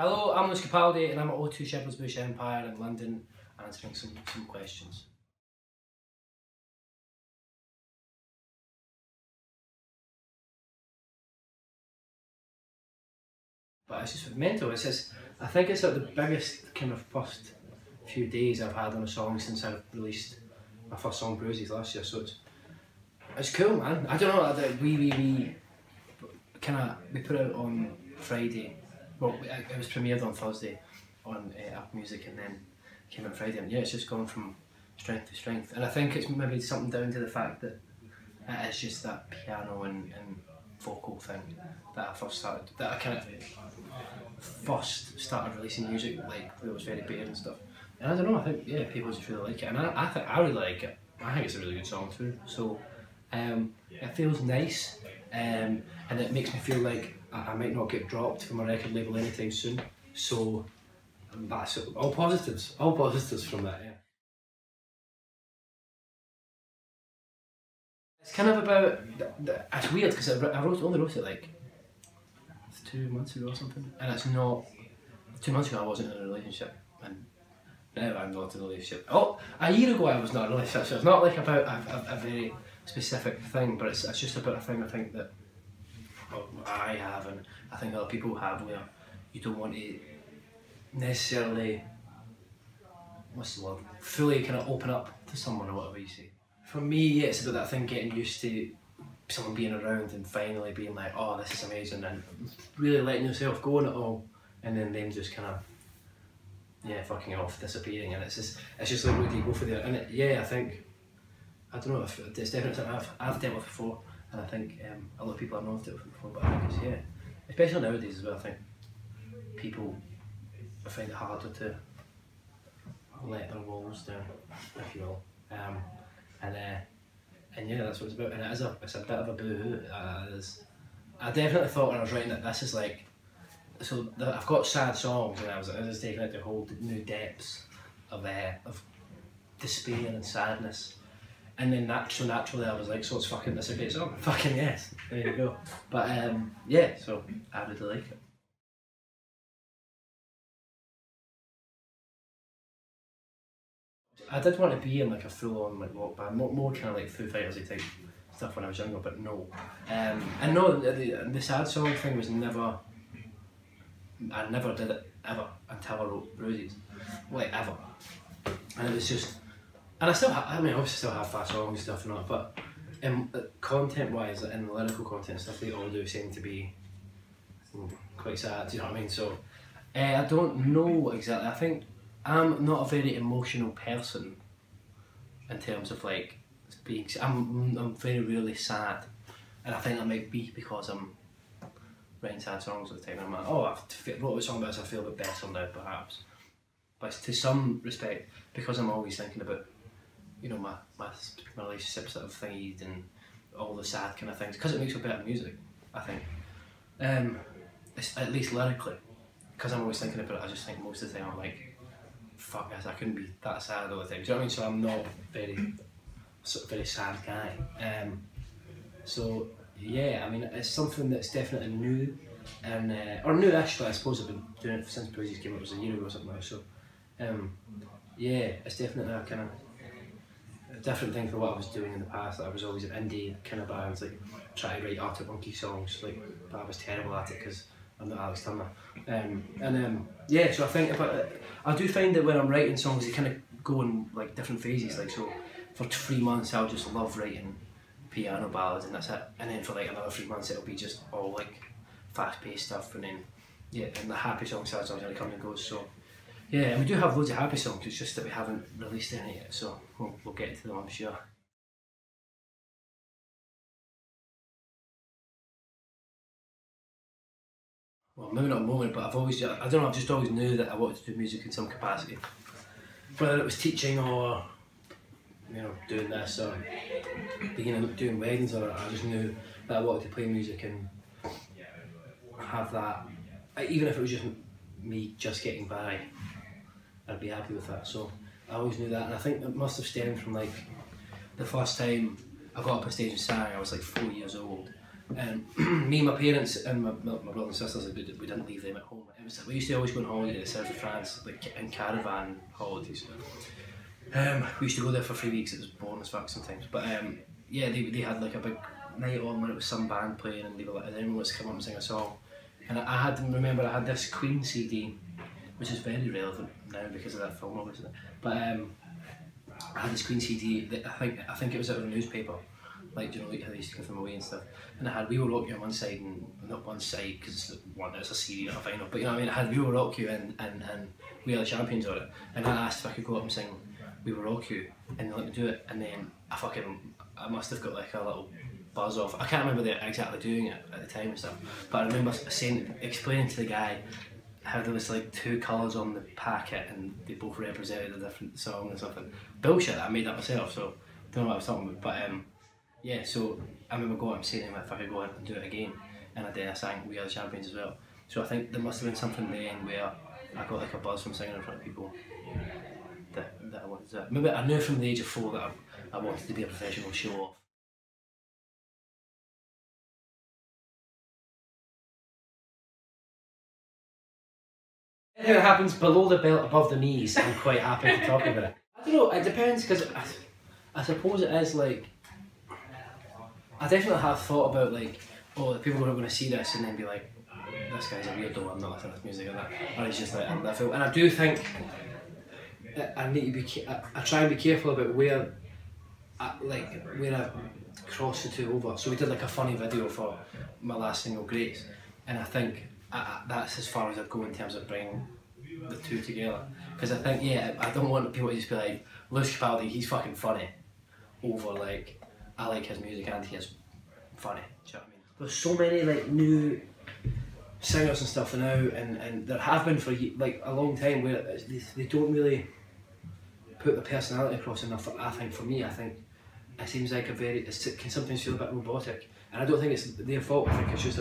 Hello, I'm Capaldi and I'm at O2 Shepherd's Bush Empire in London answering some questions. But it's just mental. It's just, I think it's like the biggest kind of first few days I've had on a song since I released my first song, Bruises, last year. So it's cool, man. I don't know. We put it out on Friday. Well, it was premiered on Thursday on Apple Music, and then came out Friday. And yeah, it's just gone from strength to strength. And I think it's maybe something down to the fact that it is just that piano and vocal thing that I first started. That I kind of first started releasing music like when it was very bare and stuff. And I don't know. I think people just really like it, and I think I really like it. I think it's a really good song too. So it feels nice, and it makes me feel like I might not get dropped from a record label anytime soon. So that's all positives from that. Yeah. It's kind of about. It's weird because I only wrote it like 2 months ago or something, and it's not. 2 months ago I wasn't in a relationship, and now I'm not in a relationship. Oh, a year ago I was not in a relationship, so it's not like about a very specific thing, but it's just about a thing I think that I have, and I think other people have, where you don't want to necessarily, what's the word, fully kind of open up to someone or whatever you say. For me, yeah, it's about that thing, getting used to someone being around and finally being like, oh, this is amazing, and really letting yourself go on it all, and then them just kind of, yeah, fucking off, disappearing, and it's just like, where do you go for there? And I think, I don't know if it's definitely something I've dealt with before, and I think a lot of people I know have dealt with it before, but I think it's, especially nowadays as well, I think people find it harder to let their walls down, if you will. And yeah, that's what it's about, and it's a bit of a boo-hoo. I definitely thought when I was writing it, this is like, so I've got sad songs, and I was taking it to whole new depths of despair and sadness, and then naturally I was like, so it's a great song, fucking yes, there you go. But yeah, so I really like it. I did want to be in like a full-on like rock band, more kind of like Foo Fighters-y type stuff when I was younger, but no. And no, the sad song thing was never. I never did it ever until I wrote Bruises, like ever. And it was just, and I still have. I mean, obviously still have fast songs and stuff and all, but content-wise, in the lyrical content stuff, they all do seem to be quite sad. Do you know what I mean? So I don't know exactly. I think I'm not a very emotional person in terms of like being. I'm very rarely sad, and I think that might be because I'm writing sad songs at the time. I'm like, oh, I've wrote a song about this, I feel a bit better now, perhaps. But to some respect, because I'm always thinking about, you know, my relationships that I've thingied and all the sad kind of things, because it makes for better music, I think. It's, at least lyrically, because I'm always thinking about it, I just think most of the time I'm like, fuck this, I couldn't be that sad all the time. Do you know what I mean? So I'm not very sad guy. So yeah, I mean, it's something that's definitely new, and or new-ish, but I suppose I've been doing it since Bruises came out. It was a year ago or something like that. So yeah, it's definitely a kind of a different thing from what I was doing in the past. I was always in indie kind of bands, like trying to write arty-bunky songs, like, but I was terrible at it because I'm not Alex Turner. Yeah, so I think I do find that when I'm writing songs, they kind of go in like different phases. Like, so for 3 months I'll just love writing piano ballads and that's it, and then for like another 3 months it'll be just all like fast-paced stuff, and then and the happy songs, sad songs, kind of come and go. So yeah, and we do have loads of happy songs, it's just that we haven't released any yet, so we'll get to them, I'm sure. Well, maybe not a moment, but I don't know, I've just always knew that I wanted to do music in some capacity, whether it was teaching or, you know, doing this or doing weddings, or I just knew that I wanted to play music and have that, even if it was just me just getting by, I'd be happy with that. So I always knew that, and I think it must have stemmed from like the first time I got up on stage and sang. I was like 4 years old, me, my parents, and my brothers and sisters, we didn't leave them at home. It was, we used to always go on holiday to the south of France, like in caravan holidays. We used to go there for 3 weeks. It was boring as fuck sometimes, but yeah, they had like a big night on when it was some band playing, and they were like, and everyone was to come up and sing a song. And I had this Queen CD, which is very relevant now because of that film, obviously. But I had this Queen CD that I think it was out of a newspaper, like, you know, like how they used to give them away and stuff. And it had We Will Rock You on one side, and not one side because it's a CD, not a vinyl. But you know what I mean? It had We Will Rock You and We Are the Champions on it. And I asked if I could go up and sing We Will Rock You, and they let me do it. And then I must have got like a little buzz off. I can't remember exactly doing it at the time and stuff, but I remember explaining to the guy how there was like 2 colours on the packet and they both represented a different song or something. Bullshit that I made that myself, so I don't know what I was talking about. But yeah, so I remember going up and saying to him if I could go out and do it again, and I sang We Are the Champions as well. So I think there must have been something then where I got like a buzz from singing in front of people that I wanted to. Maybe I knew from the age of 4 that I wanted to be a professional show off. Anything that happens below the belt, above the knees, I'm quite happy to talk about it. I don't know, it depends, because I suppose it is like, I definitely have thought about like, oh, the people are going to see this and then be like, this guy's a weirdo, I'm not listening to this music or that, or he's just like, and I do think I need to be, I try and be careful about where I cross the 2 over. So we did like a funny video for my last single, Grace, and I think that's as far as I'd go in terms of bringing the 2 together. Because I think, yeah, I don't want people to just be like, Lewis Capaldi, he's fucking funny, over like, I like his music and he is funny. Do you know what I mean? There's so many like new singers and stuff now, and there have been for like a long time, where they don't really put the personality across enough. I think for me, I think it seems like it can sometimes feel a bit robotic, and I don't think it's their fault. I think it's just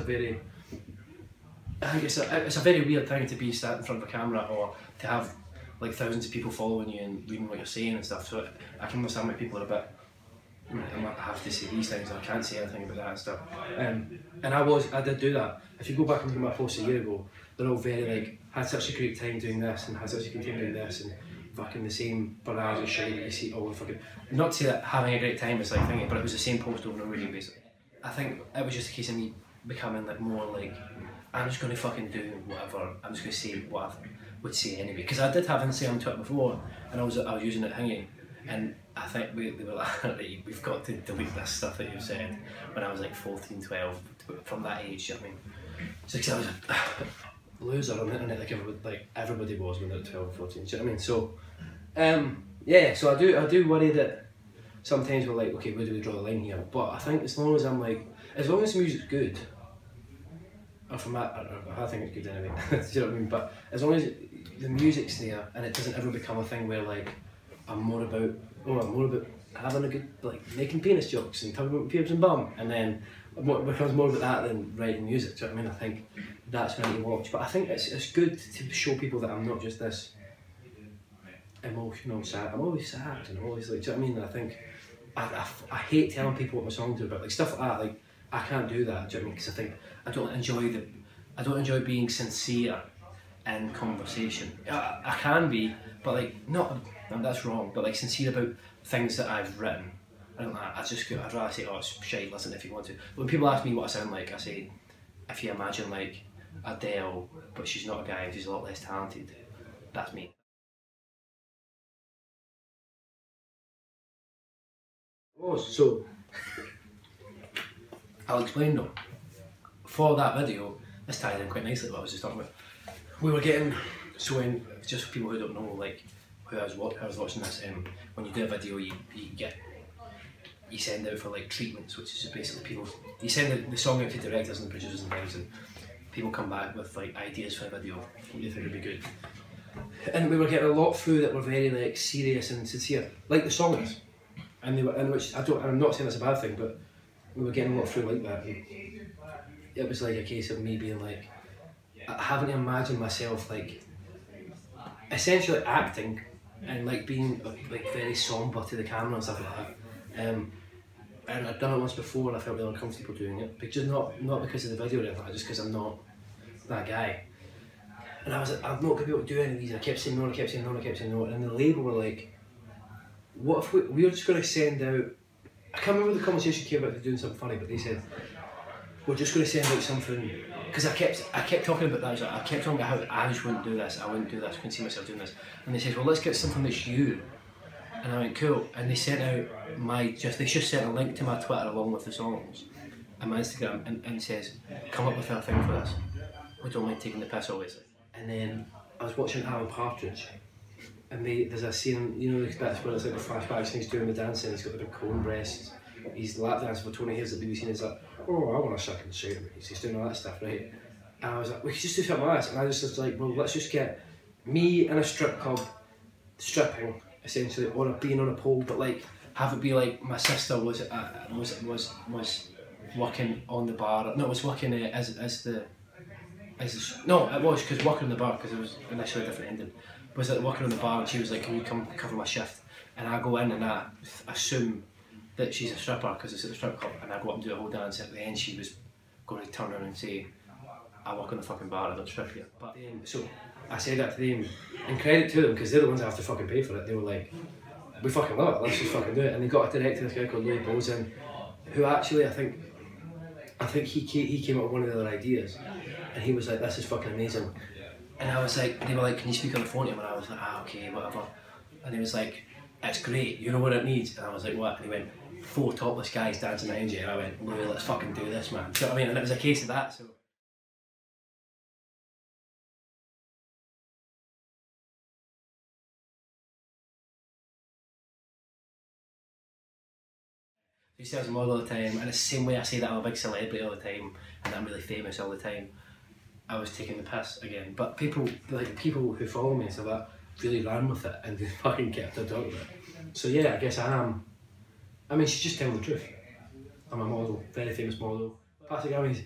I think it's a very weird thing to be sat in front of a camera, or to have like thousands of people following you and reading what you're saying and stuff. So I can understand why people are a bit, I have to say these things, I can't say anything about that and stuff. And I did do that. If you go back and look at my posts a year ago, they're all very like, had such a great time doing this, and had such a great time doing this, and fucking the same bananas and shit that you see all the fucking, not to say that having a great time is like thinking, but it was the same post over and over again basically. I think it was just a case of me becoming like more like, I'm just going to fucking do whatever, I'm just going to say what I would say anyway. Because I did have Instagram and Twitter before, and I was using it hanging, and I think they were like, we've got to delete this stuff that you've said, when I was like 14, 12, from that age, you know what I mean? So cause I was a loser on the internet like everybody was when they were 12, 14, do you know what I mean? So, yeah, so I do worry that sometimes we're like, okay, where do we draw the line here? But I think as long as I'm like, as long as the music's good, or from that, I think it's good anyway, do you know what I mean? But as long as the music's there and it doesn't ever become a thing where like, I'm more about having a good, like, making penis jokes and talking about pubes and bum, and then it becomes more about that than writing music, do you know what I mean? I think that's when I need to watch. But I think it's good to show people that I'm not just this emotional sad, I'm always sad and always like, do you know what I mean? And I think, I hate telling people what my songs are about, like stuff like that, like, I can't do that, do you know what I mean? Because I think I don't enjoy being sincere in conversation. I can be, but like, not, that's wrong, but like sincere about things that I've written. I'd rather say, oh, it's shite, listen if you want to. When people ask me what I sound like, I say, if you imagine like Adele, but she's not a guy, she's a lot less talented, that's me. Oh, so I'll explain though. For that video, this ties in quite nicely what I was just talking about. We were getting, so in, just for people who don't know, like, who I was watching this, when you do a video, you send out for like treatments, which is just basically people, you send the song out to directors and producers and things, and people come back with like ideas for a video, what you think would be good. And we were getting a lot through that were very like serious and sincere, like the song is. And they were, in which I'm not saying that's a bad thing, but we were getting a lot through like that. And it was like a case of me being like, having to imagine myself like essentially acting and like being like very somber to the camera and stuff like that. and I'd done it once before and I felt really uncomfortable doing it, but just not because of the video or anything, just because I'm not that guy. And I was like, I'm not going to be able to do any of these. And I kept saying no, and I kept saying no, and I kept saying no. And then the label were like, what if we were just going to send out, I can't remember the conversation came about doing something funny, but they said, we're just going to send out something, because I kept talking about that, I kept talking about how I just wouldn't do this, I couldn't see myself doing this. And they said, well, let's get something that's you. And I went, cool. And they sent out they just sent a link to my Twitter along with the songs and my Instagram, and says, come up with a thing for this. We don't mind taking the piss, obviously. And then I was watching Alan Partridge, and there's a scene, you know, where it's like the flashbacks, and he's doing the dancing, he's got the big cone breasts, he's lap dancing for Tony Hayes at BBC, and he's like, oh, I want a second shake, he's doing all that stuff, right? And I was like, we could just do something like this, and I just was like, well, let's just get me in a strip club, stripping, essentially, or being on a pole, but like, have it be like my sister was working on the bar, no, was working no, it was because working on the bar, because it was initially a different ending, was like working on the bar, and she was like, can you come cover my shift? And I go in and I assume that she's a stripper because it's at the strip club, and I go up and do a whole dance. At the end she was going to turn around and say, I work on the fucking bar, I don't strip here. But so I said that to them, and credit to them, because they're the ones that have to fucking pay for it. They were like, we fucking love it, let's just fucking do it. And they got a director, this guy called Louis Bozin, who actually I think he came up with one of the other ideas, and he was like, this is fucking amazing. And I was like, they were like, can you speak on the phone to him? And I was like, okay, whatever. And he was like, it's great, you know what it needs? And I was like, what? And he went, 4 topless guys dancing behind you. And I went, Louis, let's fucking do this, man. Do you know what I mean? And it was a case of that, so. He says I'm all the time, and it's the same way I say that I'm a big celebrity all the time and I'm really famous all the time. I was taking the piss again, but people who follow me and stuff like that really ran with it and they fucking kept on talking about it. So yeah, I guess I am. I mean, she's just telling the truth. I'm a model, very famous model. Pass the Grammys,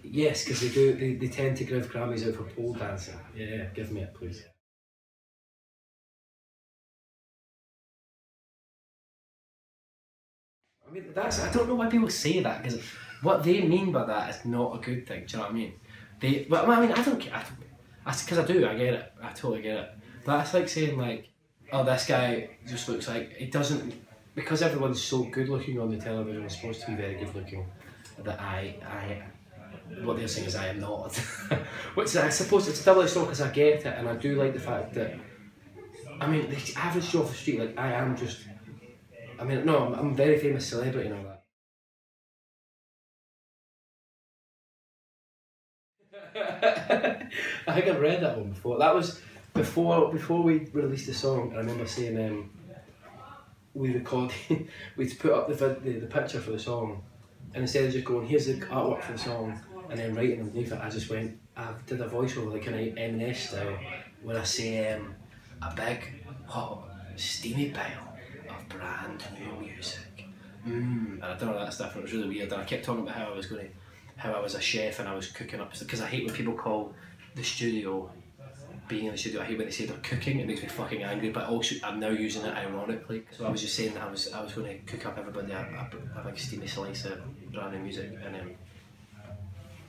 yes, because they tend to give Grammys out for pole dancing. Yeah, give me it, please. I mean, I don't know why people say that, because what they mean by that is not a good thing, do you know what I mean? But I mean, I don't care, because I do, I get it, I totally get it. But it's like saying like, oh, this guy just looks like, it doesn't, because everyone's so good looking on the television, it's supposed to be very good looking, that what they're saying is I am not. Which I suppose it's a double-edged sword, because I get it, and I do like the fact that, I mean, the average Joe off the street, like, I am just, I mean, no, I'm a very famous celebrity and all that. I think I've read that one before. That was before we released the song. I remember saying we recorded, we'd put up the picture for the song, and instead of just going, here's the artwork for the song, and then writing underneath it, I just went, I did a voiceover like kind of M&S style, where I say a big, hot, steamy pile of brand new music. And I done all that stuff, and it was really weird. And I kept talking about how I was a chef and I was cooking up, because I hate when people call the studio, being in the studio, I hate when they say they're cooking. It makes me fucking angry, but also I'm now using it ironically. So I was just saying that I was going to cook up everybody a big steamy slice of brand new music, and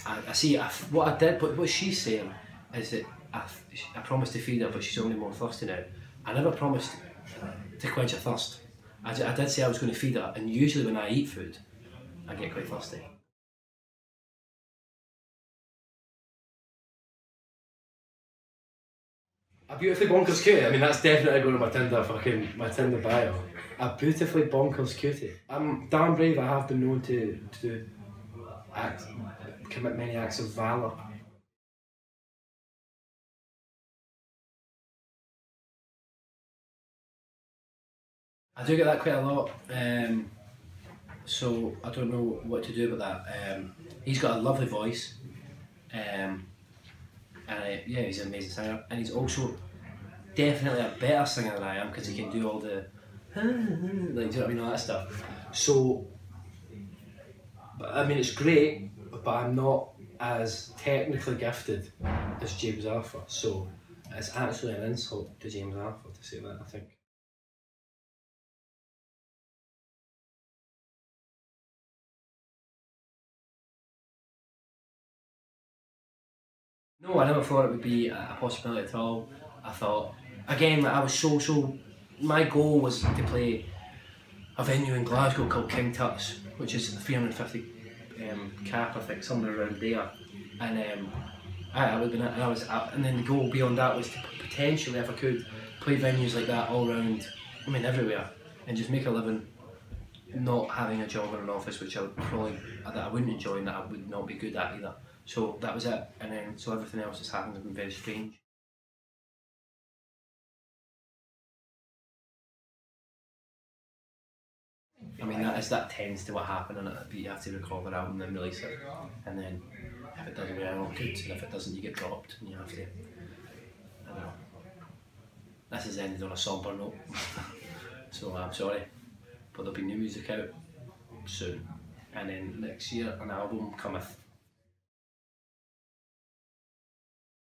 I see what I did, but what she's saying is that I promised to feed her, but she's only more thirsty now. I never promised to quench her thirst. I did say I was going to feed her, and usually when I eat food, I get quite thirsty. A beautifully bonkers cutie. I mean, that's definitely going to my Tinder bio. A beautifully bonkers cutie. I'm damn brave. I have been known to commit many acts of valour. I do get that quite a lot, so I don't know what to do about that. He's got a lovely voice, and yeah, he's an amazing singer, and he's also definitely a better singer than I am, because he can do all the like, do you know what I mean, all that stuff. So, but I mean, it's great, but I'm not as technically gifted as James Arthur, so it's actually an insult to James Arthur to say that, I think. No, I never thought it would be a possibility at all. I thought, again, I was so, my goal was to play a venue in Glasgow called King Tut's, which is 350 cap, I think, somewhere around there. And I would been, and then the goal beyond that was to potentially, if I could, play venues like that all around, I mean everywhere, and just make a living, not having a job in an office, which I would probably, that I wouldn't enjoy and that I would not be good at either. So that was it, and then so everything else that's happened has been very strange. I mean, that tends to what happened, and you have to record an album and then release it, and then if it does well, good, and if it doesn't, you get dropped, and you have to, I don't know. This has ended on a somber note, so I'm sorry, but there'll be new music out soon, and then next year an album cometh.